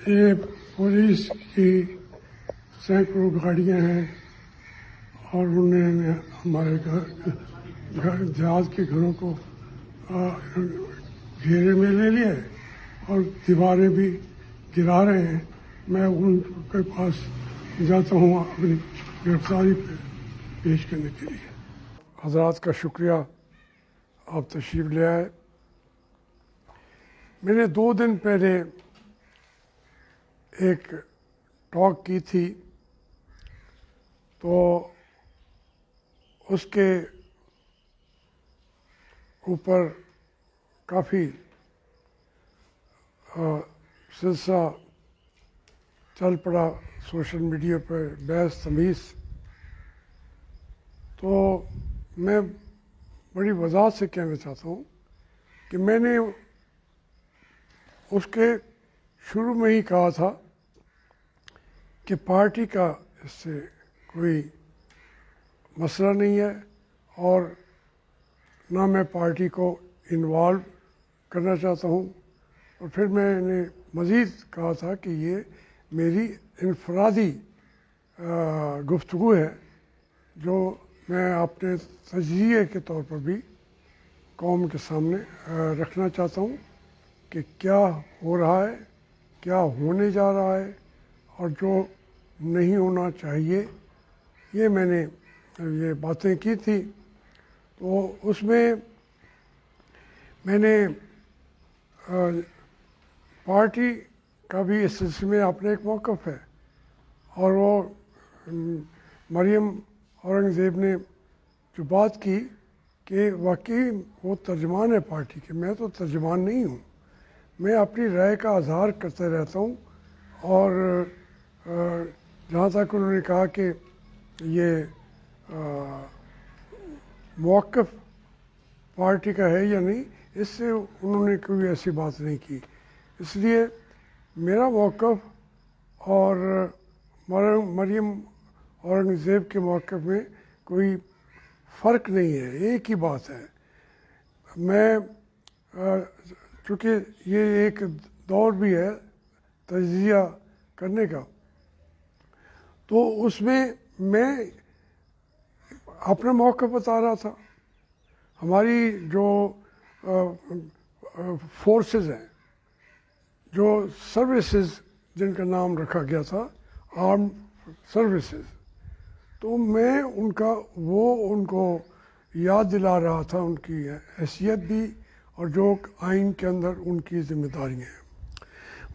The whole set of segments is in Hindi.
ये पुलिस की सैकड़ों गाड़ियां हैं और उन्होंने हमारे घर देहात के घरों को घेरे में ले लिया है और दीवारें भी गिरा रहे हैं। मैं उनके पास जाता हूँ अपनी गिरफ्तारी पे पेश करने के लिए। हजरात का शुक्रिया, आप तशरीफ़ ले आए। मैंने 2 दिन पहले एक टॉक की थी, तो उसके ऊपर काफ़ी सिलसिला चल पड़ा सोशल मीडिया पर, बहस तमीज़। तो मैं बड़ी वजाहत से कहना चाहता हूँ कि मैंने उसके शुरू में ही कहा था कि पार्टी का इससे कोई मसला नहीं है और ना मैं पार्टी को इन्वॉल्व करना चाहता हूँ। और फिर मैंने मज़ीद कहा था कि ये मेरी इनफरादी गुफ्तगू है जो मैं अपने तजज़िये के तौर पर भी कौम के सामने रखना चाहता हूँ कि क्या हो रहा है, क्या होने जा रहा है और जो नहीं होना चाहिए। ये मैंने ये बातें की थी। तो उसमें मैंने पार्टी का भी इस सिलसिले में अपना एक मौक़िफ़ है और वो मरियम औरंगज़ेब ने जो बात की कि वाकई वो तर्जुमान है पार्टी के। मैं तो तर्जुमान नहीं हूँ, मैं अपनी राय का इज़हार करते रहता हूँ। और जहाँ तक उन्होंने कहा कि ये मौक़िफ़ पार्टी का है या नहीं, इससे उन्होंने कोई ऐसी बात नहीं की। इसलिए मेरा मौक़िफ़ और मरियम औरंगज़ेब के मौक़िफ़ में कोई फ़र्क नहीं है, एक ही बात है। मैं चूँकि ये एक दौर भी है तजिया करने का, तो उसमें मैं अपना मौक़िफ़ बता रहा था। हमारी जो फोर्सेस हैं, जो सर्विसेज जिनका नाम रखा गया था आर्म सर्विसेज, तो मैं उनको याद दिला रहा था उनकी हैसियत भी और जो आइन के अंदर उनकी ज़िम्मेदारियाँ हैं।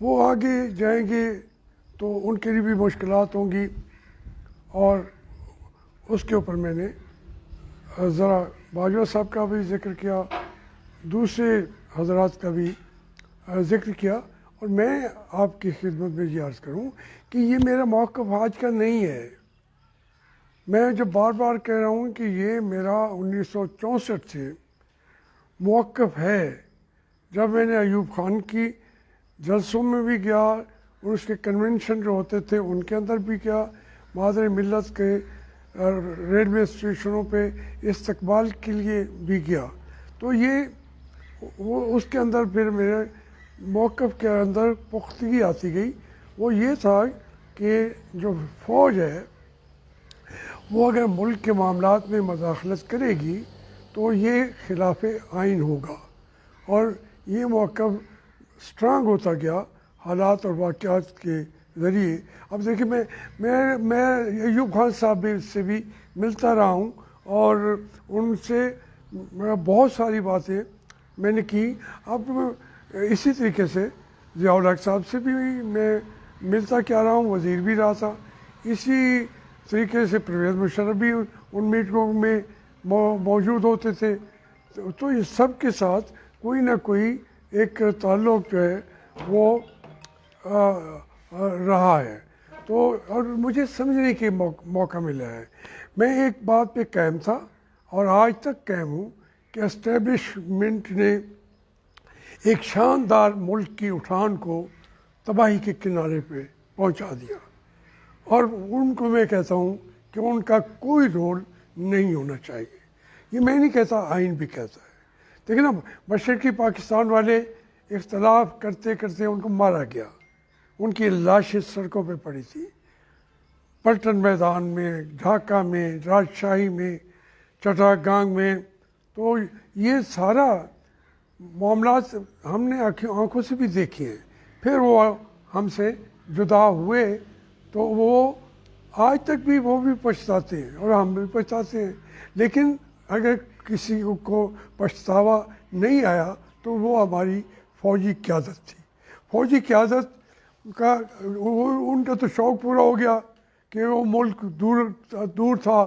वो आगे जाएंगे तो उनके लिए भी मुश्किलात होंगी और उसके ऊपर मैंने ज़रा बाजवा साहब का भी ज़िक्र किया, दूसरे हजरात का भी ज़िक्र किया। और मैं आपकी खिदमत में ये अर्ज़ करूँ कि ये मेरा मौक़िफ़ आज का नहीं है। मैं जो बार बार कह रहा हूँ कि ये मेरा 1964 से मौक़िफ़ है। जब मैंने अयूब ख़ान की जलसों में भी गया और उसके कन्वेंशन जो होते थे उनके अंदर भी गया, मादर मिल्लत के रेलवे स्टेशनों पे इस्तकबाल के लिए भी गया। तो ये उसके अंदर फिर मेरे मौक़िफ़ के अंदर पुख्तगी आती गई। वो ये था कि जो फ़ौज है वो अगर मुल्क के मामलात में मदाखलत करेगी तो ये खिलाफ आइन होगा। और ये मौक़िफ़ स्ट्रांग होता गया हालात और वाक़यात के ज़रिए। अब देखिए, मैं अयूब ख़ान साहब से भी मिलता रहा हूँ और उनसे बहुत सारी बातें मैंने की। अब इसी तरीके से ज़ियाउल हक़ साहब से भी मैं मिलता क्या रहा हूँ, वज़ीर भी रहा था। इसी तरीके से परवेज़ मुशर्रफ भी उन मीटिंगों में मौजूद होते थे। तो ये सब के साथ कोई ना कोई एक ताल्लुक़ जो है वो रहा है। तो और मुझे समझने की मौका मिला है। मैं एक बात पे कायम था और आज तक कायम हूँ कि एस्टेब्लिशमेंट ने एक शानदार मुल्क की उठान को तबाही के किनारे पे पहुँचा दिया। और उनको मैं कहता हूँ कि उनका कोई रोल नहीं होना चाहिए। ये मैं नहीं कहता, आइन भी कहता है। देखिए ना, मशरक़ी पाकिस्तान वाले इख्तलाफ करते करते उनको मारा गया, उनकी लाशें सड़कों पे पड़ी थी, पलटन मैदान में, ढाका में, राजशाही में, चट्टागांग में। तो ये सारा मामला हमने आंखों से भी देखे हैं। फिर वो हमसे जुदा हुए तो वो आज तक भी वो भी पछताते हैं और हम भी पछताते हैं। लेकिन अगर किसी को पछतावा नहीं आया तो वो हमारी फौजी क़यादत थी। फौजी क़यादत का उनका तो शौक़ पूरा हो गया कि वो मुल्क दूर था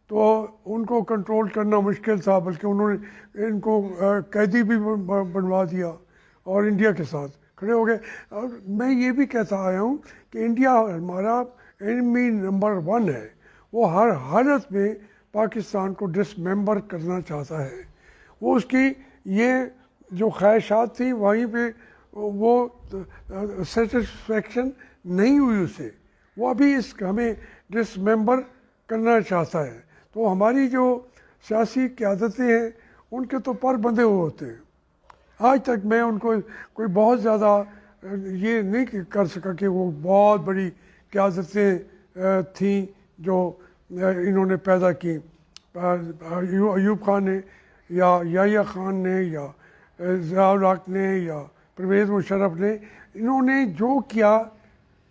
तो उनको कंट्रोल करना मुश्किल था, बल्कि उन्होंने इनको कैदी भी बनवा दिया और इंडिया के साथ खड़े हो गए। और मैं ये भी कहता आया हूँ कि इंडिया हमारा एनिमी नंबर 1 है। वो हर हालत में पाकिस्तान को डिसमेंबर करना चाहता है। वो उसकी ये जो ख्वाहिशात थी वहीं पे वो सेटिस्फेक्शन नहीं हुई उसे, वो अभी हमें डिसमेंबर करना चाहता है। तो हमारी जो सियासी क़यादतें हैं उनके तो पर बंधे हुए होते हैं। आज तक मैं उनको कोई बहुत ज़्यादा ये नहीं कर सका कि वो बहुत बड़ी क़यादतें थीं जो इन्होंने पैदा की। अयूब खान ने या याह्या खान ने या ज़िया-उल हक ने या परवेज़ मुशर्रफ ने, इन्होंने जो किया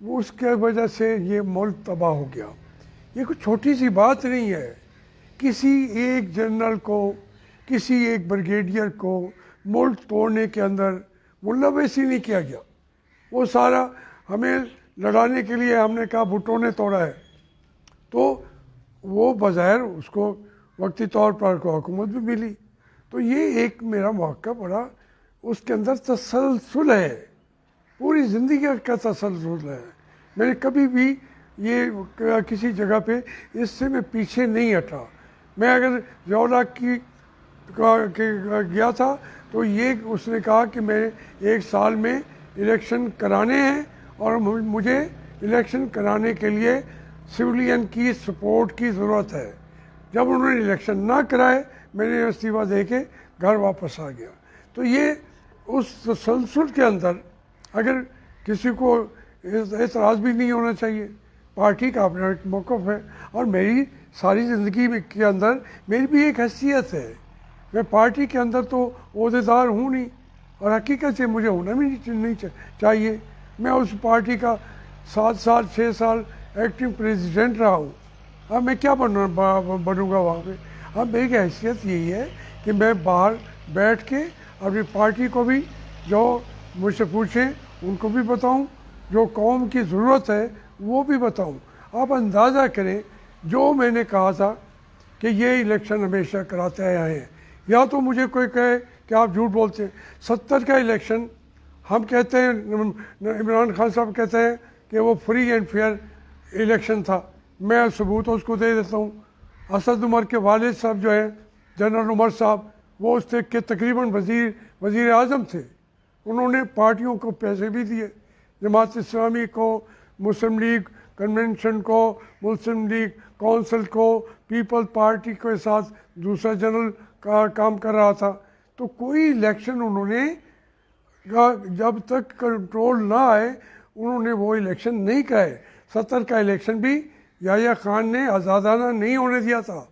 वो उसके वजह से ये मुल्क तबाह हो गया। ये कोई छोटी सी बात नहीं है। किसी एक जनरल को, किसी एक ब्रिगेडियर को मुल्क तोड़ने के अंदर मुलव्वस ही नहीं किया गया। वो सारा हमें लड़ाने के लिए हमने कहा भुट्टो ने तोड़ा है, तो वो बज़ाहिर उसको वक्ती तौर पर को हुकूमत भी मिली। तो ये एक मेरा मौका पड़ा, उसके अंदर तसलसल है, पूरी ज़िंदगी का तसलसल है। मैंने कभी भी ये किसी जगह पे इससे मैं पीछे नहीं हटा। मैं अगर ज़िया-उल हक की गया था तो ये उसने कहा कि मैं 1 साल में इलेक्शन कराने हैं और मुझे इलेक्शन कराने के लिए सिविलियन की सपोर्ट की ज़रूरत है। जब उन्होंने इलेक्शन ना कराए मैंने इस्तीफ़ा दे के घर वापस आ गया। तो ये उस तसलसल के अंदर अगर किसी को एतराज़ भी नहीं होना चाहिए। पार्टी का अपना एक मौक़िफ़ है और मेरी सारी ज़िंदगी के अंदर मेरी भी एक हैसियत है। मैं पार्टी के अंदर तो ओहदेदार हूँ नहीं और हकीकत से मुझे होना भी नहीं चाहिए। मैं उस पार्टी का 7 साल 6 साल एक्टिव प्रेसिडेंट रहा हूँ। अब मैं क्या बनूँगा वहाँ पे। अब मेरी हैसियत यही है कि मैं बाहर बैठ के अपनी पार्टी को भी जो मुझसे पूछें उनको भी बताऊँ, जो कौम की ज़रूरत है वो भी बताऊँ। आप अंदाज़ा करें, जो मैंने कहा था कि ये इलेक्शन हमेशा कराते आए हैं, या तो मुझे कोई कहे कि आप झूठ बोलते हैं। 70 का इलेक्शन हम कहते हैं, इमरान खान साहब कहते हैं कि वो फ्री एंड फेयर इलेक्शन था। मैं सबूत उसको दे देता हूँ। असद उमर के वालिद साहब जो हैं, जनरल उमर साहब, वो उसके के तकरीबन वज़ीर आज़म थे। उन्होंने पार्टियों को पैसे भी दिए, जमात इस्लामी को, मुस्लिम लीग कन्वेंशन को, मुस्लिम लीग कौंसिल को, पीपल पार्टी के साथ दूसरा जनरल का काम कर रहा था। तो कोई इलेक्शन उन्होंने जब तक कंट्रोल ना आए उन्होंने वो इलेक्शन नहीं कराए। 70 का इलेक्शन भी याह्या खान ने आज़ादाना नहीं होने दिया था।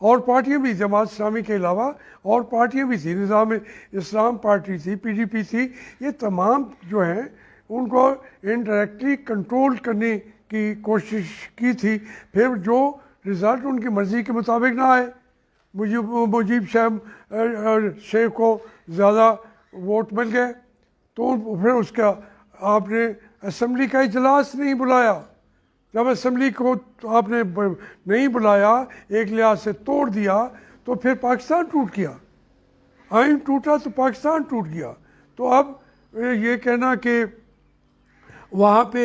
और पार्टियां भी, जमात इस्लामी के अलावा और पार्टियां भी थी, निज़ाम इस्लाम पार्टी थी, PDP थी, ये तमाम जो हैं उनको इनडायरेक्टली कंट्रोल करने की कोशिश की थी। फिर जो रिज़ल्ट उनकी मर्ज़ी के मुताबिक ना आए, मुजीब शेख को ज़्यादा वोट मिल गए, तो फिर उसका आपने असम्बली का इजलास नहीं बुलाया। जब असम्बली को आपने नहीं बुलाया, एक लिहाज से तोड़ दिया, तो फिर पाकिस्तान टूट गया। आइन टूटा तो पाकिस्तान टूट गया। तो अब ये कहना कि वहाँ पे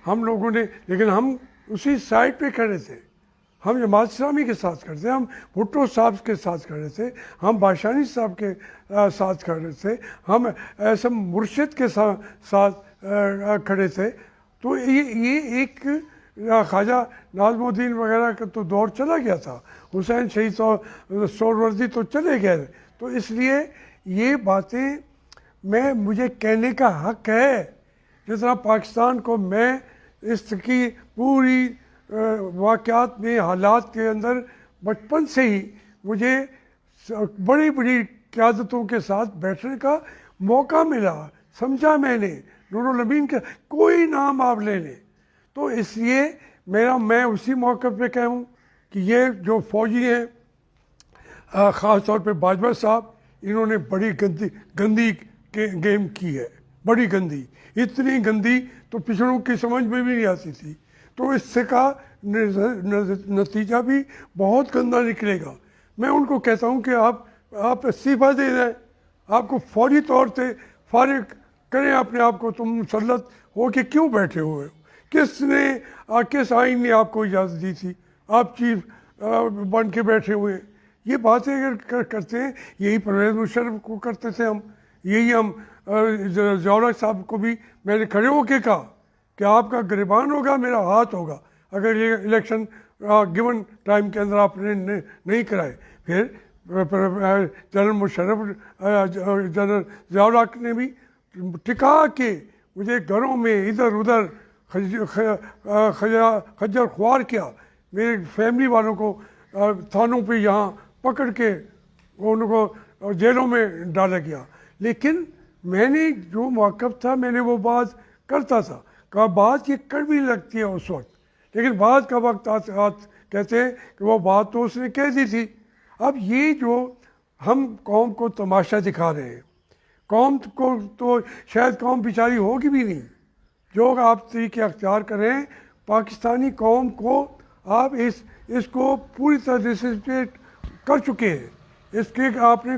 हम लोगों ने, लेकिन हम उसी साइड पे खड़े थे। हम जमात इस्लामी के साथ खड़े थे, हम भुट्टो साहब के साथ खड़े थे, हम बाशानी साहब के साथ खड़े थे, हम ऐसे मुर्शिद के साथ खड़े थे। तो ये एक ख्वाजा नाज़मुद्दीन वगैरह का तो दौर चला गया था, हुसैन शहीद सोहरावर्दी तो चले गए। तो इसलिए ये बातें मुझे कहने का हक है, जितना पाकिस्तान को मैं इसकी पूरी वाक़यात में हालात के अंदर बचपन से ही मुझे बड़ी बड़ी क़यादतों के साथ बैठने का मौका मिला, समझा मैंने। नूरुल अमीन का कोई नाम आप ले लें, तो इसलिए मैं उसी मौके पे कहूँ कि ये जो फौजी हैं, ख़ास तौर पे बाजवा साहब, इन्होंने बड़ी गंदी गेम की है, बड़ी गंदी, इतनी गंदी तो पिछड़ों की समझ में भी नहीं आती थी। तो इससे का नतीजा भी बहुत गंदा निकलेगा। मैं उनको कहता हूँ कि आप इस्तीफ़ा दे दें, आपको फौरी तौर पे फारिग करें अपने आप को। तुम मुसल्लत हो के क्यों बैठे हुए हो? किस आइन ने आपको इजाज़त दी थी? आप चीफ बन के बैठे हुए हैं। ये बातें अगर करते हैं, यही परवेज़ मुशर्रफ को करते थे हम, यही हम ज़िया साहब को भी मैंने खड़े होके कहा कि आपका गिरबान होगा, मेरा हाथ होगा अगर ये इलेक्शन गिवन टाइम के अंदर आपने नहीं कराए। फिर जनरल मुशर्रफ, जनरल ज़िया ने भी टिका के मुझे घरों में इधर उधर खज्जर ख्वार किया। मेरे फैमिली वालों को थानों पे यहाँ पकड़ के उनको जेलों में डाला गया। लेकिन मैंने जो मौक़िफ़ था, मैंने वो बात करता था। बात ये कड़वी लगती है उस वक्त, लेकिन बात का वक्त कहते हैं कि वो बात तो उसने कह दी थी। अब ये जो हम कौम को तमाशा दिखा रहे हैं, कौम को तो शायद कौम बेचारी होगी भी नहीं। जो आप तरीके अख्तियार करें, पाकिस्तानी कौम को आप इसको पूरी तरह से कर चुके हैं, इसके आपने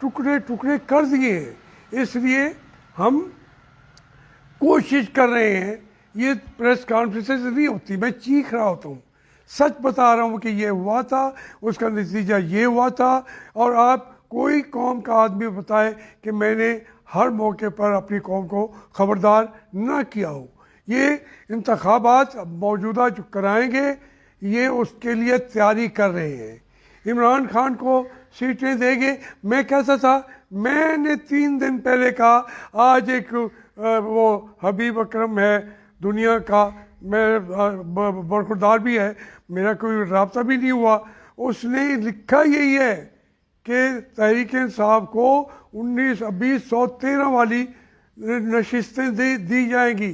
टुकड़े टुकड़े कर दिए हैं। इसलिए हम कोशिश कर रहे हैं, ये प्रेस कॉन्फ्रेंसेस नहीं होती, मैं चीख रहा होता हूँ, सच बता रहा हूँ कि ये हुआ था, उसका नतीजा ये हुआ था। और आप कोई कौम का आदमी बताए कि मैंने हर मौके पर अपनी कौम को ख़बरदार ना किया हो। ये इंतखाबात मौजूदा जो कराएंगे, ये उसके लिए तैयारी कर रहे हैं। इमरान खान को सीटें देंगे। मैं कहता था, मैंने 3 दिन पहले कहा, आज एक वो हबीब अकरम है दुनिया का, मैं बरखुरदार भी है, मेरा कोई रब्ता भी नहीं हुआ, उसने लिखा यही है कि तहरीक इंसाफ को 1913 वाली नशिस्तें दी जाएंगी।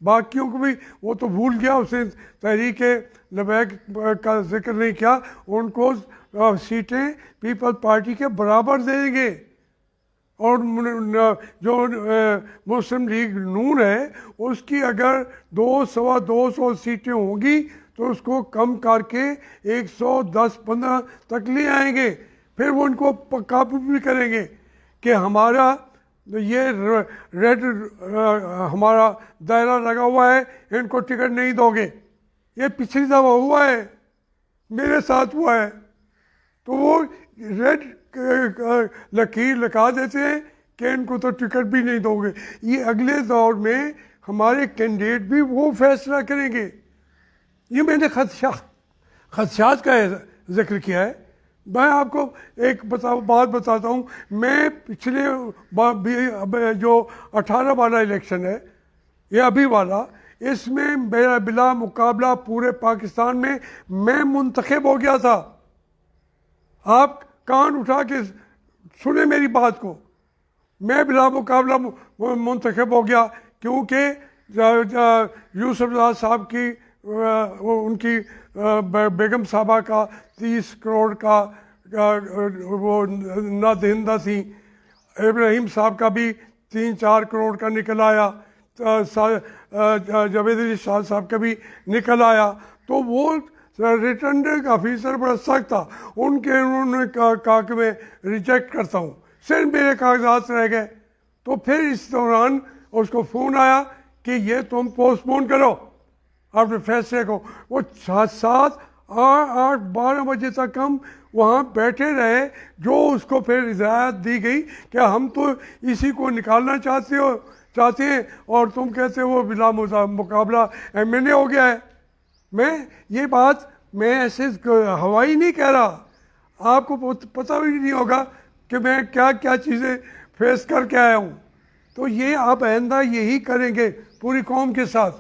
बाकियों को भी वो तो भूल गया, उसने तहरीक लबैक का जिक्र नहीं किया। उनको सीटें पीपल पार्टी के बराबर देंगे। और जो मुस्लिम लीग नून है, उसकी अगर 200-225 सीटें होंगी तो उसको कम करके 110-15 तक ले आएंगे। फिर वो उनको काबू भी करेंगे कि हमारा ये रेड हमारा दायरा लगा हुआ है, इनको टिकट नहीं दोगे। ये पिछली दफ़ा हुआ है, मेरे साथ हुआ है। तो वो रेड लकीर लगा देते हैं कि इनको तो टिकट भी नहीं दोगे। ये अगले दौर में हमारे कैंडिडेट भी वो फैसला करेंगे। ये मैंने खदशात का जिक्र किया है। मैं आपको एक बात बताता हूँ। मैं पिछले जो 18 वाला इलेक्शन है, ये अभी वाला, इसमें मेरा बिला मुकाबला पूरे पाकिस्तान में मैं मुंतखब हो गया था। आप कान उठा के सुने मेरी बात को। मैं बिला मुकाबला मुंतखब हो गया क्योंकि यूसुफ साहब की उनकी बेगम साहबा का 30 करोड़ का वो नादहिंदा थी। इब्राहिम साहब का भी 3-4 करोड़ का निकल आया। जावेद अली शाह साहब का भी निकल आया। तो वो रिटर्निंग ऑफिसर बड़ा सख्त था, उन्होंने कहा कि मैं रिजेक्ट करता हूँ। सिर्फ मेरे कागजात रह गए। तो फिर इस दौरान उसको फ़ोन आया कि ये तुम पोस्टपोन करो अपने फैसले को। वो 7, 8, 12 बजे तक हम वहाँ बैठे रहे। जो उसको फिर हिदायत दी गई कि हम तो इसी को निकालना चाहते हैं और तुम कहते हो वो बिला मुकाबला MNA हो गया है। ये बात मैं ऐसे हवाई नहीं कह रहा, आपको पता भी नहीं होगा कि मैं क्या क्या चीज़ें फेस करके आया हूँ। तो ये आप आइंदा यही करेंगे पूरी कौम के साथ।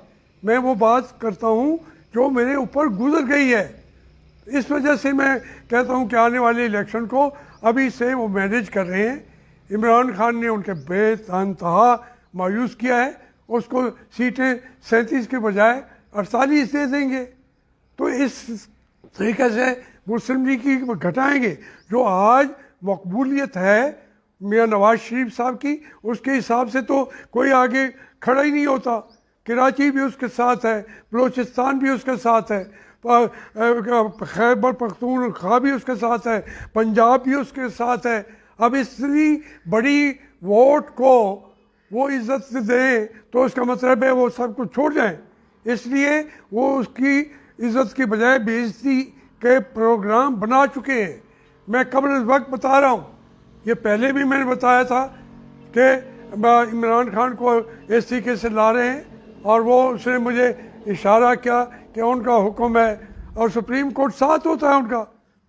मैं वो बात करता हूँ जो मेरे ऊपर गुजर गई है। इस वजह से मैं कहता हूँ कि आने वाले इलेक्शन को अभी से वो मैनेज कर रहे हैं। इमरान खान ने उनके बेतहा मायूस किया है, उसको सीटें 37 के बजाय 48 दे देंगे। तो इस तरीके से मुस्लिम लीग की घटाएंगे। जो आज मकबूलियत है मियाँ नवाज शरीफ साहब की, उसके हिसाब से तो कोई आगे खड़ा ही नहीं होता। कराची भी उसके साथ है, बलूचिस्तान भी उसके साथ है, खैबर पख्तूनख्वा भी उसके साथ है, पंजाब भी उसके साथ है। अब इतनी बड़ी वोट को वो इज्जत दें तो उसका मतलब है वो सब कुछ छोड़ जाएं। इसलिए वो उसकी इज्जत की बजाय बेइज्जती के प्रोग्राम बना चुके हैं। मैं कब्ल वक्त बता रहा हूँ, ये पहले भी मैंने बताया था कि इमरान खान को इस तरीके से ला रहे हैं, और वो उसने मुझे इशारा किया कि उनका हुक्म है और सुप्रीम कोर्ट साथ होता है उनका।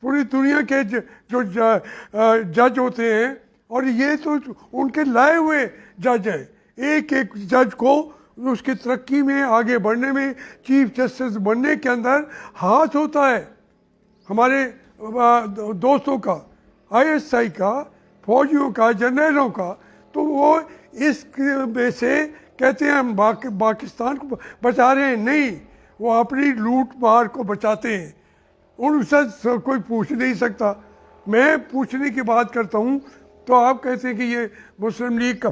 पूरी दुनिया के जो जज होते हैं, और ये तो उनके लाए हुए जज हैं। एक एक जज को उसकी तरक्की में, आगे बढ़ने में, चीफ जस्टिस बनने के अंदर हाथ होता है। हमारे दोस्तों का, ISI का, फौजियों का, जनरलों का, तो वो इस में से कहते हैं हम पाकिस्तान को बचा रहे हैं। नहीं, वो अपनी लूट मार को बचाते हैं। उनसे कोई पूछ नहीं सकता। मैं पूछने की बात करता हूँ तो आप कहते हैं कि ये मुस्लिम लीग का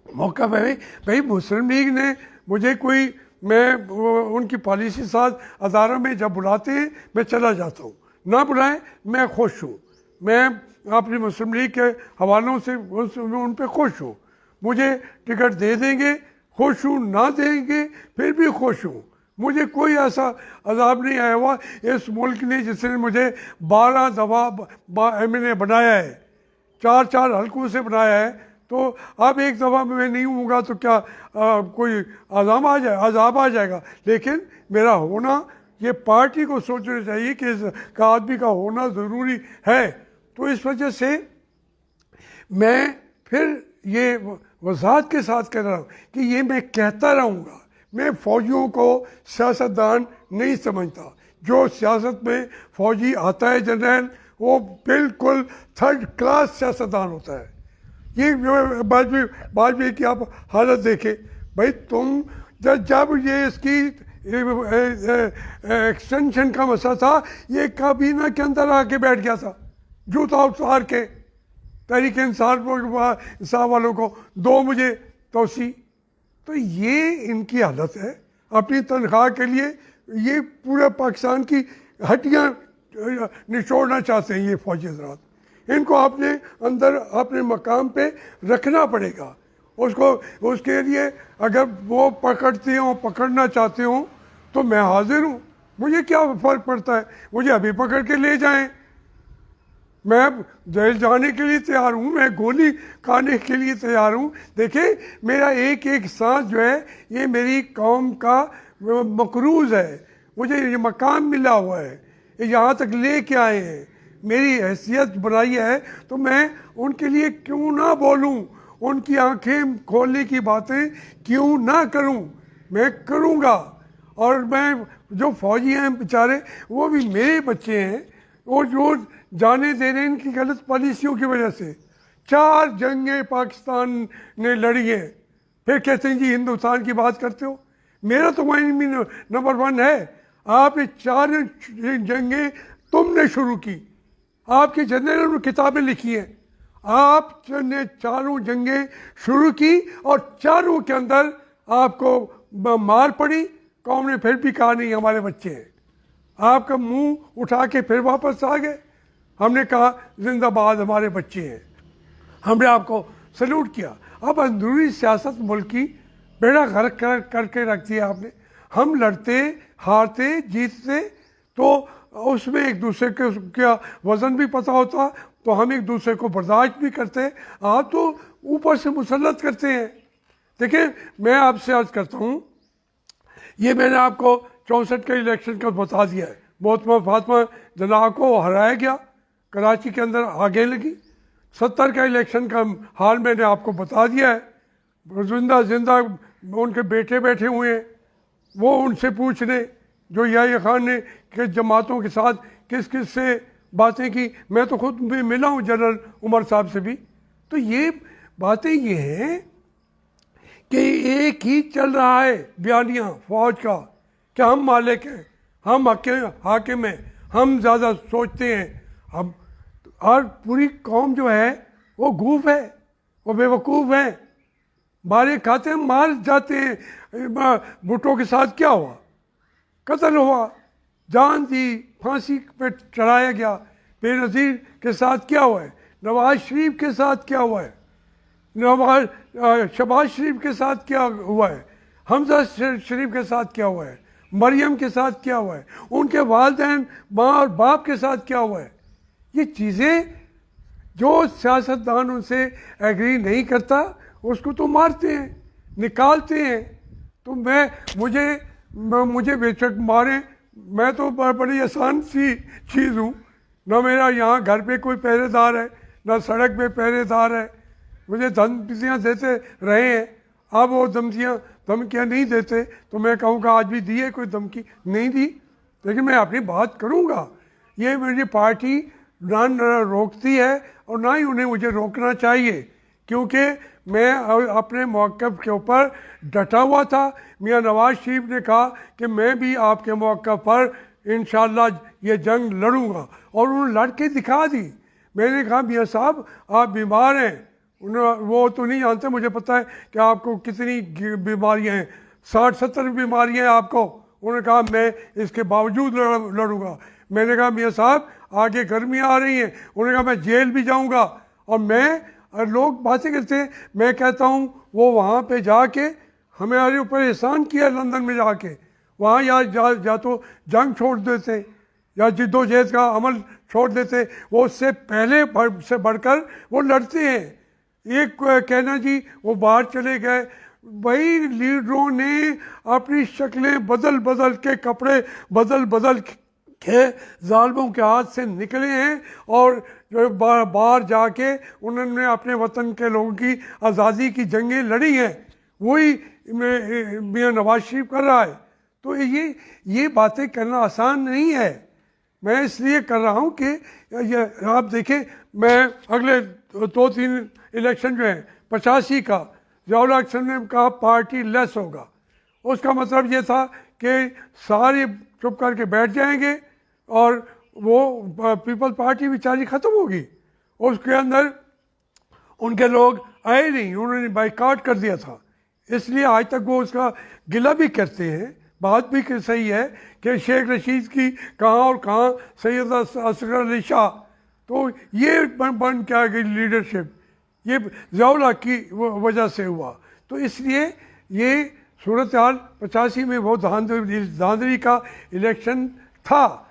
मौका है। भाई मुस्लिम लीग ने मुझे कोई, मैं उनकी पॉलिसी साथ अदारों में जब बुलाते हैं मैं चला जाता हूँ, ना बुलाएं मैं खुश हूँ। मैं अपनी मुस्लिम लीग के हवालों से उन पर खुश हूँ। मुझे टिकट दे देंगे खुश हूँ, ना देंगे फिर भी खुश हूँ। मुझे कोई ऐसा अजाब नहीं आया हुआ इस मुल्क ने जिसने मुझे 12 दफ़ा MNA बनाया है, 4 हल्कों से बनाया है। तो अब एक दफ़ा मैं नहीं होऊंगा तो क्या कोई अजाब आ जाएगा। लेकिन मेरा होना, ये पार्टी को सोचना चाहिए कि इसका आदमी का होना ज़रूरी है। तो इस वजह से मैं फिर ये वजाहत के साथ कह रहा हूँ कि ये मैं कहता रहूँगा। मैं फौजियों को सियासतदान नहीं समझता। जो सियासत में फौजी आता है जनरल, वो बिल्कुल थर्ड क्लास सियासतदान होता है। ये बाद में की आप हालत देखें। भाई तुम जब ये इसकी एक्सटेंशन का मसला था, ये काबीना के अंदर आके बैठ गया था जूता उतार के। तहरीक इंसाफ वालों को दो मुझे तोसी। तो ये इनकी हालत है। अपनी तनख्वाह के लिए ये पूरे पाकिस्तान की हड्डियाँ निचोड़ना चाहते हैं ये फौजी हजरात। इनको अपने अंदर अपने मकाम पे रखना पड़ेगा। उसके लिए अगर वो पकड़ना चाहते हो तो मैं हाजिर हूँ। मुझे क्या फ़र्क पड़ता है, मुझे अभी पकड़ के ले जाएं। मैं जेल जाने के लिए तैयार हूँ, मैं गोली खाने के लिए तैयार हूँ। देखिए मेरा एक एक सांस जो है ये मेरी कौम का मकरूज़ है। मुझे ये मकाम मिला हुआ है, ये यहाँ तक ले के आए हैं, मेरी हैसियत बनाई है। तो मैं उनके लिए क्यों ना बोलूँ, उनकी आंखें खोलने की बातें क्यों ना करूँ। मैं करूँगा। और मैं, जो फौजी हैं बेचारे, वो भी मेरे बच्चे हैं। और जो जाने दे रहे हैं इनकी गलत पॉलिसियों की वजह से। 4 जंगें पाकिस्तान ने लड़ी हैं, फिर कहते हैं जी हिंदुस्तान की बात करते हो। मेरा तो एनिमी नंबर 1 है। आपने 4 जंगें तुमने शुरू की, आपके जनरल ने किताबें लिखी हैं। आपने 4 जंगें शुरू की और 4 के अंदर आपको मार पड़ी। कौम ने फिर भी कहा नहीं हमारे बच्चे हैं। आपका मुंह उठा के फिर वापस आ गए। हमने कहा जिंदाबाद हमारे बच्चे हैं, हमने आपको सल्यूट किया। अब अंदरूनी सियासत मुल्क की बेड़ा गर्क करके रख दिया आपने। हम लड़ते, हारते, जीतते तो उसमें एक दूसरे का वज़न भी पता होता, तो हम एक दूसरे को बर्दाश्त भी करते। आप तो ऊपर से मुसल्लत करते हैं। देखिए मैं आपसे अर्ज करता हूँ, ये मैंने आपको 64 के इलेक्शन का बता दिया है। मोहतरमा फातिमा जना को हराया गया, कराची के अंदर आगे लगी। 70 का इलेक्शन का हाल मैंने आपको बता दिया है। जिंदा जिंदा उनके बेटे बैठे हुए हैं, वो उनसे पूछ लें जो याह्या खान ने किस जमातों के साथ किस किस से बातें की। मैं तो खुद भी मिला हूँ जनरल उमर साहब से भी। तो ये बातें ये हैं कि एक ही चल रहा है बयानिया फौज का कि हम मालिक हैं, हम हाकिम हैं, हम ज़्यादा सोचते हैं। हम और पूरी कौम जो है वो गूफ है, वो बेवकूफ़ है, मारे खाते हैं, मार जाते हैं। भुट्टो के साथ क्या हुआ? कत्ल हुआ, जान दी, फांसी पे चढ़ाया गया। बेनज़ीर के साथ क्या हुआ है? नवाज शरीफ के साथ क्या हुआ है? शहबाज शरीफ के साथ क्या हुआ है? हमजा शरीफ के साथ क्या हुआ है? मरियम के साथ क्या हुआ है? उनके वालिदैन माँ और बाप के साथ क्या हुआ है? ये चीज़ें जो सियासतदान उनसे एग्री नहीं करता उसको तो मारते हैं, निकालते हैं। तो मुझे बेशक मारें, मैं तो बड़ी आसान सी चीज़ हूँ। ना मेरा यहाँ घर पे कोई पहरेदार है, ना सड़क पे पहरेदार है। मुझे धमकियाँ देते रहे हैं, अब वो धमकियाँ नहीं देते तो मैं कहूँगा आज भी दी है कोई धमकी? नहीं दी। लेकिन मैं अपनी बात करूँगा। ये मेरी पार्टी ना रोकती है और ना ही उन्हें मुझे रोकना चाहिए, क्योंकि मैं अपने मौक़िफ़ के ऊपर डटा हुआ था। मियाँ नवाज शरीफ ने कहा कि मैं भी आपके मौक़िफ़ पर इंशाअल्लाह ये जंग लड़ूंगा, और उन्होंने लड़ के दिखा दी। मैंने कहा मियाँ साहब आप बीमार हैं, वो तो नहीं जानते, मुझे पता है कि आपको कितनी बीमारियाँ हैं, 60-70 बीमारियाँ हैं आपको। उन्होंने कहा मैं इसके बावजूद लड़ूंगा। मैंने कहा मियाँ साहब आगे गर्मियाँ आ रही हैं। उन्होंने कहा मैं जेल भी जाऊँगा। और लोग बातें करते हैं, मैं कहता हूँ वो वहाँ पे जाके हमारे ऊपर एहसान किया लंदन में जाके, वहाँ या तो जंग छोड़ देते या जिद्दोजहद का अमल छोड़ देते, वो उससे पहले से बढ़कर वो लड़ते हैं। एक कहना जी वो बाहर चले गए, वही लीडरों ने अपनी शक्लें बदल बदल के, कपड़े बदल बदल के जालिमों के हाथ से निकले हैं, और जो बाहर जाके उन्होंने अपने वतन के लोगों की आज़ादी की जंगें लड़ी हैं। वही मियाँ नवाज शरीफ कर रहा है। तो ये बातें करना आसान नहीं है। मैं इसलिए कर रहा हूँ कि आप देखें, मैं अगले 2-3 इलेक्शन जो है 85 का ज़ियाउल हक ने कहा पार्टी लेस होगा। उसका मतलब ये था कि सारे चुप करके बैठ जाएंगे और वो पीपल्स पार्टी बेचारी ख़त्म होगी। उसके अंदर उनके लोग आए नहीं, उन्होंने बाइकाट कर दिया था। इसलिए आज तक वो उसका गिला भी करते हैं। बात भी सही है कि शेख रशीद की कहाँ और कहाँ सैयद असगर अली शाह, तो ये बन क्या गई लीडरशिप, ये ज़ियाउल हक की वजह से हुआ। तो इसलिए ये सूरत हाल 85 में बहुत धांधली का इलेक्शन था।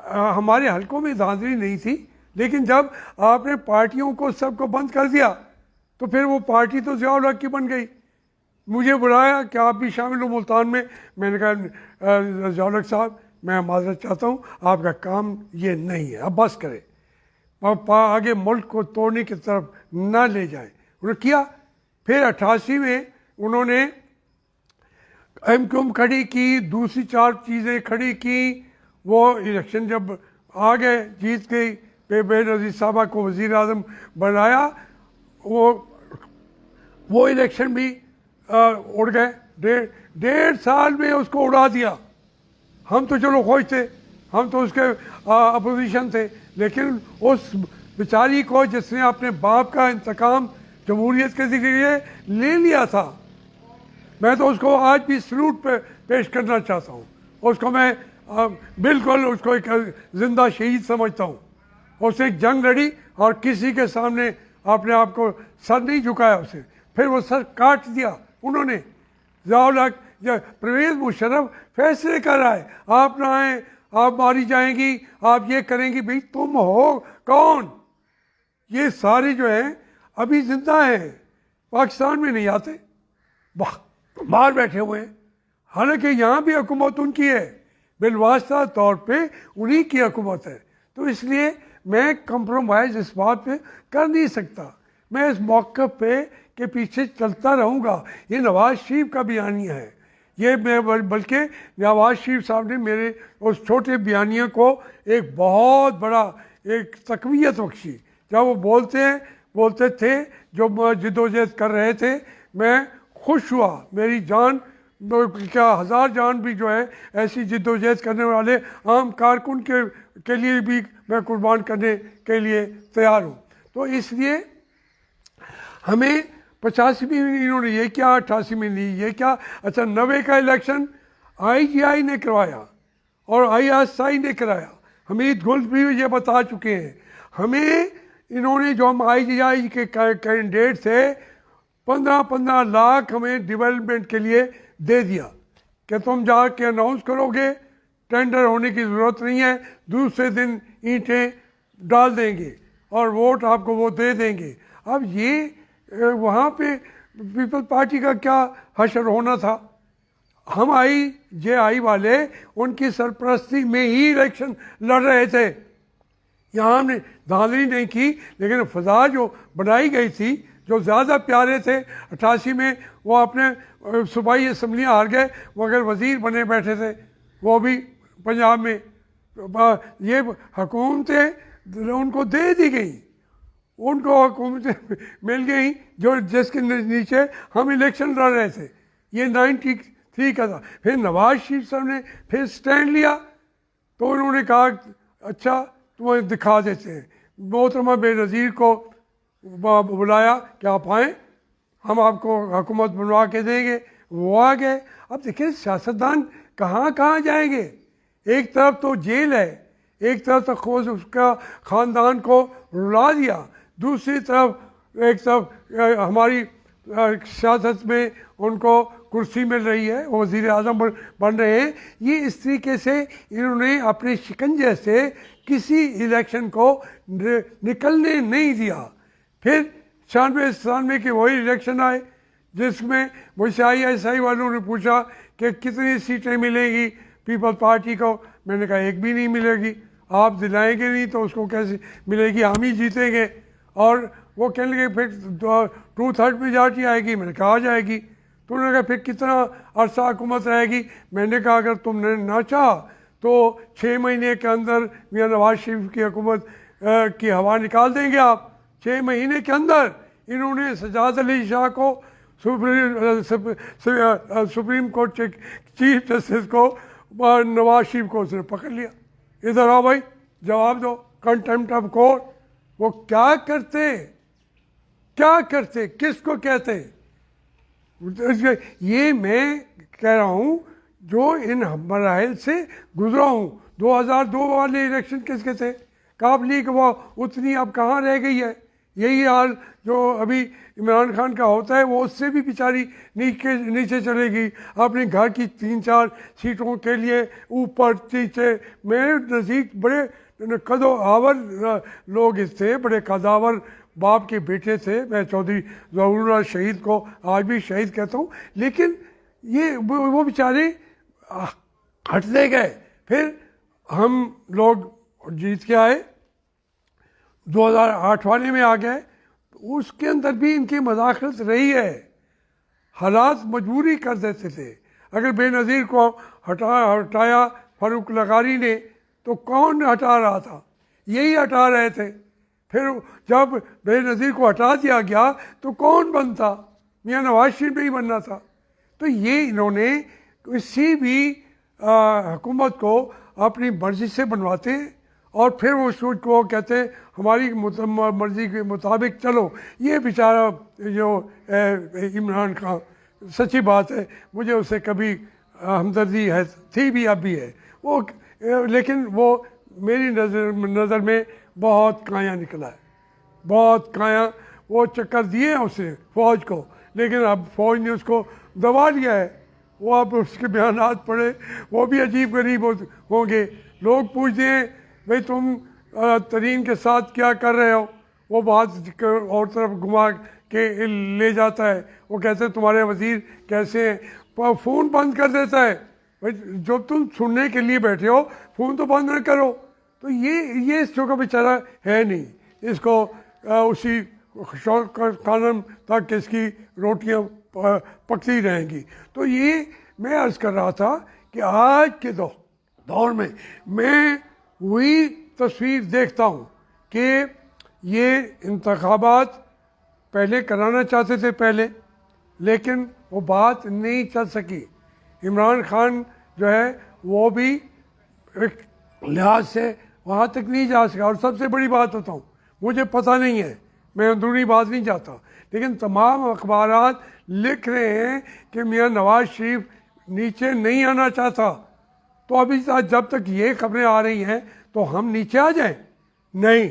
हमारे हलकों में धांधली नहीं थी, लेकिन जब आपने पार्टियों को सबको बंद कर दिया तो फिर वो पार्टी तो ज़ियाउल हक की बन गई। मुझे बुलाया कि आप भी शामिल हो मुल्तान में। मैंने कहा ज़ियाउल हक साहब मैं माजरत चाहता हूँ, आपका काम ये नहीं है, अब बस करें, आगे मुल्क को तोड़ने की तरफ ना ले जाएं। उन्होंने किया। फिर 88 में उन्होंने MQM खड़ी की, दूसरी 4 चीज़ें खड़ी की। वो इलेक्शन जब आ गए, जीत गई, बेनज़ीर साहबा को वज़ीर आज़म बनाया। वो इलेक्शन भी उड़ गए। 1.5 साल में उसको उड़ा दिया। हम तो चलो खुश थे, हम तो उसके अपोजिशन थे, लेकिन उस बेचारी को जिसने अपने बाप का इंतकाम जमहूरियत के लिए ले लिया था, मैं तो उसको आज भी सलूट पे पेश करना चाहता हूँ। उसको मैं बिल्कुल उसको एक जिंदा शहीद समझता हूँ। उसने एक जंग लड़ी और किसी के सामने अपने आप को सर नहीं झुकाया उसे, फिर वो सर काट दिया उन्होंने। ज़ियाउल हक या परवेज़ मुशर्रफ फैसले कर रहा है, आप ना आए, आप मारी जाएंगी, आप ये करेंगी। भाई तुम हो कौन? ये सारे जो हैं अभी जिंदा हैं, पाकिस्तान में नहीं आते, बाहर बैठे हुए हैं। हालांकि यहाँ भी हुकूमत उनकी है, बिलवास्ता तौर पे उन्हीं की हुकूमत है। तो इसलिए मैं कंप्रोमाइज़ इस बात पे कर नहीं सकता। मैं इस मौक़िफ़ पे के पीछे चलता रहूँगा। ये नवाज़ शरीफ का बयानिया है, ये मैं बल्कि नवाज़ शरीफ साहब ने मेरे उस छोटे बयानिया को एक बहुत बड़ा एक तक़वियत बख्शी। जब वो बोलते थे, जो जिद्दोजहद कर रहे थे, मैं खुश हुआ। मेरी जान क्या 1000 जान भी जो है ऐसी जिद्दोजहद करने वाले आम कारकुन के लिए भी मैं कुर्बान करने के लिए तैयार हूँ। तो इसलिए हमें 85 में इन्होंने ये क्या, 88 में नहीं ये क्या। अच्छा, 90 का इलेक्शन IGI ने करवाया और ISI ने कराया। हमीद गुल भी ये बता चुके हैं। हमें इन्होंने, जो हम IGI के कैंडिडेट थे, 15-15 लाख हमें डेवलपमेंट के लिए दे दिया कि तुम जाके अनाउंस करोगे, टेंडर होने की ज़रूरत नहीं है, दूसरे दिन ईंटें डाल देंगे और वोट आपको वो दे देंगे। अब ये वहाँ पे पीपल पार्टी का क्या हशर होना था। हम IJI वाले उनकी सरपरस्ती में ही इलेक्शन लड़ रहे थे। यहाँ हमने धांधली नहीं की, लेकिन फ़ज़ा जो बनाई गई थी, जो ज़्यादा प्यारे थे। 88 में वो अपने सूबाई असम्बलियाँ हार गए, मगर वज़ीर बने बैठे थे, वो भी पंजाब में। ये हुकूमतें उनको दे दी गई, उनको हुकूमतें मिल गई जो जिसके नीचे हम इलेक्शन लड़ रहे थे। ये 93 का था। फिर नवाज़ शरीफ साहब ने फिर स्टैंड लिया, तो उन्होंने कहा अच्छा तुम्हें दिखा देते हैं। मोहतरमा बेनज़ीर को बुलाया कि आप आएँ, हम आपको हुकूमत बनवा के देंगे। वो आ गए। अब देखिए सियासतदान कहाँ कहाँ जाएंगे। एक तरफ तो जेल है, एक तरफ तो खोज उसका ख़ानदान को रुला दिया, दूसरी तरफ हमारी सियासत में उनको कुर्सी मिल रही है, वो वज़ीर आज़म बन रहे हैं। ये इस तरीके से इन्होंने अपने शिकंजे से किसी इलेक्शन को निकलने नहीं दिया। फिर 96-97 के वही इलेक्शन आए, जिसमें मुझसे ISI वालों ने पूछा कि कितनी सीटें मिलेंगी पीपल पार्टी को। मैंने कहा एक भी नहीं मिलेगी। आप दिलाएंगे नहीं तो उसको कैसे मिलेगी, हम ही जीतेंगे। और वो कहने लगे फिर 2/3 मेजॉरिटी आएगी। मैंने कहा आ जाएगी। तो उन्होंने कहा फिर कितना अरसा हुकूमत रहेगी। मैंने कहा अगर तुमने ना चाहा तो 6 महीने के अंदर मियाँ नवाज शरीफ की हुकूमत की हवा निकाल देंगे आप। 6 महीने के अंदर इन्होंने सजाद अली शाह को सुप्रीम कोर्ट के चीफ जस्टिस को, नवाज शरीफ को उसने पकड़ लिया। इधर आओ भाई, जवाब दो, कंटेम्प्ट ऑफ कोर्ट। वो क्या करते किसको कहते। ये मैं कह रहा हूँ जो इन मराहिल से गुजरा हूँ। 2002 वाले इलेक्शन किसके थे, काब लीग वो उतनी अब कहाँ रह गई है। यही हाल जो अभी इमरान खान का होता है, वो उससे भी बेचारी नीचे चलेगी। अपने घर की 3-4 सीटों के लिए ऊपर नीचे। मेरे नज़दीक बड़े कदावर लोग थे, बड़े कदावर बाप के बेटे थे। मैं चौधरी ज़हूरुल्लाह शहीद को आज भी शहीद कहता हूँ, लेकिन ये वो बेचारे हटते गए। फिर हम लोग जीत के आए, 2008 वाले में आ गए। उसके अंदर भी इनकी मदाखलत रही है, हालात मजबूरी कर देते थे। अगर बेनज़ीर को हटाया फारूक लगारी ने, तो कौन हटा रहा था, यही हटा रहे थे। फिर जब बेनज़ीर को हटा दिया गया तो कौन बनता, मियाँ नवाज शरीफ नहीं बनना था। तो ये इन्होंने किसी भी हुकूमत को अपनी मर्ज़ी से बनवाते और फिर वो सूट को कहते हमारी मर्ज़ी के मुताबिक चलो। ये बेचारा जो इमरान खान, सच्ची बात है, मुझे उससे कभी हमदर्दी है, थी भी, अब भी है वो, लेकिन वो मेरी नज़र में बहुत काया निकला है, बहुत काया। वो चक्कर दिए हैं उसने फ़ौज को, लेकिन अब फ़ौज ने उसको दबा लिया है। वो आप उसके बयानात पढ़े, वो भी अजीब गरीब होंगे। लोग पूछते हैं भाई तुम तरीन के साथ क्या कर रहे हो, वो बात और तरफ घुमा के ले जाता है। वो कहते हैं तुम्हारे वज़ीर कैसे हैं, फ़ोन बंद कर देता है। भाई जो तुम सुनने के लिए बैठे हो, फ़ोन तो बंद न करो। तो ये इसको का बेचारा है नहीं, इसको उसी कानम तक इसकी रोटियां पकती रहेंगी। तो ये मैं अर्ज़ कर रहा था कि आज के दौर में मैं वही तस्वीर देखता हूँ कि ये इंतखाबात पहले कराना चाहते थे पहले, लेकिन वो बात नहीं चल सकी। इमरान खान जो है वो भी एक लिहाज से वहाँ तक नहीं जा सका। और सबसे बड़ी बात बताऊँ, मुझे पता नहीं है, मैं अंदरूनी बात नहीं चाहता, लेकिन तमाम अखबारात लिख रहे हैं कि मियाँ नवाज शरीफ नीचे नहीं आना चाहता। तो अभी जब तक ये खबरें आ रही हैं तो हम नीचे आ जाएं? नहीं,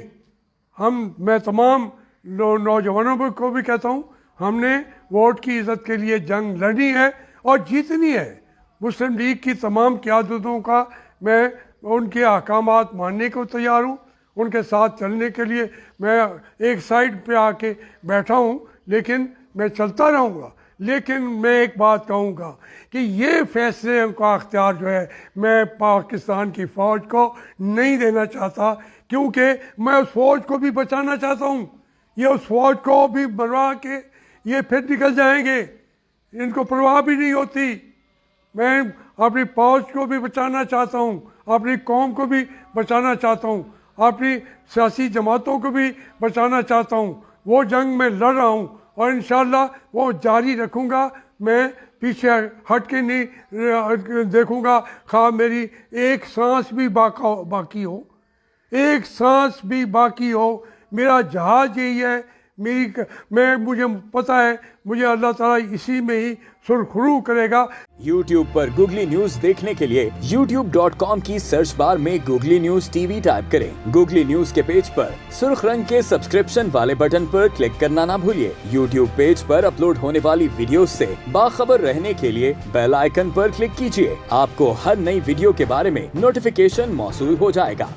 मैं तमाम नौजवानों को भी कहता हूँ, हमने वोट की इज़्ज़त के लिए जंग लड़नी है और जीतनी है। मुस्लिम लीग की तमाम क़यादतों का मैं उनके अहकामात मानने को तैयार हूँ, उनके साथ चलने के लिए मैं एक साइड पे आके बैठा हूँ, लेकिन मैं चलता रहूँगा। लेकिन मैं एक बात कहूँगा कि ये फैसले का अख्तियार जो है मैं पाकिस्तान की फ़ौज को नहीं देना चाहता, क्योंकि मैं उस फ़ौज को भी बचाना चाहता हूँ। ये उस फ़ौज को भी बनवा के ये फिर निकल जाएंगे, इनको परवाह भी नहीं होती। मैं अपनी फ़ौज को भी बचाना चाहता हूँ, अपनी कौम को भी बचाना चाहता हूँ, अपनी सियासी जमातों को भी बचाना चाहता हूँ। वो जंग में लड़ रहा हूँ और इंशाअल्लाह वो जारी रखूँगा। मैं पीछे हट के नहीं देखूँगा, खा मेरी एक सांस भी बाकी हो, एक सांस भी बाकी हो। मेरा जहाज यही है, मुझे पता है, मुझे अल्लाह ताला इसी में ही सुरखरू करेगा। YouTube पर गूगली न्यूज देखने के लिए youtube.com की सर्च बार में गूगली न्यूज टीवी टाइप करें। गूगली न्यूज के पेज पर सुर्ख रंग के सब्सक्रिप्शन वाले बटन पर क्लिक करना ना भूलिए। YouTube पेज पर अपलोड होने वाली वीडियो से बाखबर रहने के लिए बेल आइकन पर क्लिक कीजिए। आपको हर नई वीडियो के बारे में नोटिफिकेशन मौसूल हो जाएगा।